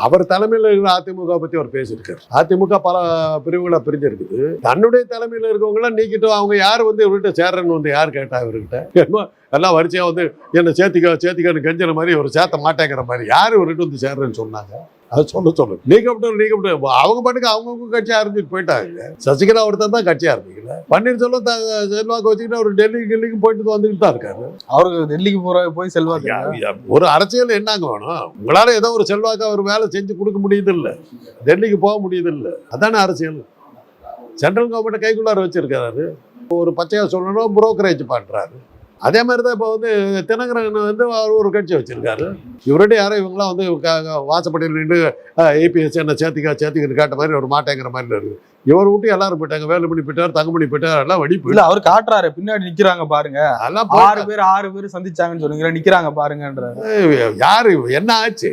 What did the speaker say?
அவர் தலைமையில் இருக்கிற அதிமுக பத்தி அவர் பேசியிருக்காரு. அதிமுக பல பிரிவுகளை பிரிஞ்சிருக்குது. தன்னுடைய தலைமையில் இருக்கவங்களாம் நீக்கிட்டு அவங்க யார் இவர்கிட்ட சேர்றன்னு யார் கேட்டா இவர்கிட்ட எல்லாம் வரிசையா என்ன சேர்த்திக்கன்னு கெஞ்சின மாதிரி இவர் சேர்த்த மாட்டேங்கிற மாதிரி யார் இவர்கிட்ட சேர்றேன்னு சொன்னாங்க. அது சொல்லு நீக்கப்பட்டு அவங்க பாட்டுக்கு அவங்கவுங்க கட்சி ஆரம்பிச்சுட்டு போயிட்டாங்க. சசிகலா ஒருத்தர் தான் கட்சி ஆரம்பிக்கல. பன்னீர்செல்வம் செல்வாக்கு வச்சுக்கிட்டு அவர் டெல்லிக்கு போயிட்டு வந்துட்டு தான் இருக்காரு. அவருக்கு டெல்லிக்கு போய் செல்வாக்கு ஒரு அரசியல் என்னங்க வேணும்? உங்களால ஏதோ ஒரு செல்வாக்கு அவர் வேலை செஞ்சு கொடுக்க முடியுது இல்லை, டெல்லிக்கு போக முடியுது இல்லை, அதானே அரசியல். சென்ட்ரல் கவர்மெண்ட் கைக்குள்ளார வச்சிருக்காரு. ஒரு பச்சையா சொல்லணும் புரோக்கரேஜ் பண்றாரு. அதே மாதிரி தான் இப்போ தினகரன் அவர் ஒரு கட்சி வச்சிருக்காரு. இவருடைய யாரும் இவங்களாம் வாசப்படியில் நின்று ஏபிஎஸ் என்ன சேர்த்திக்கன்னு கேட்ட மாதிரி ஒரு மாட்டேங்கிற மாதிரி இருக்கு. இவர் விட்டு எல்லாரும் போயிட்டாங்க. வேலுமணி போயிட்டார், தங்கமணி போயிட்டார், எல்லாம் வடிப்பு இல்ல. அவர் காட்டுறாரு பின்னாடி நிக்கிறாங்க பாருங்க, அதெல்லாம் 6 பேர் சந்திச்சாங்கன்னு சொன்னீங்க, நிக்கிறாங்க பாருங்கன்ற. யாரு என்ன ஆச்சு?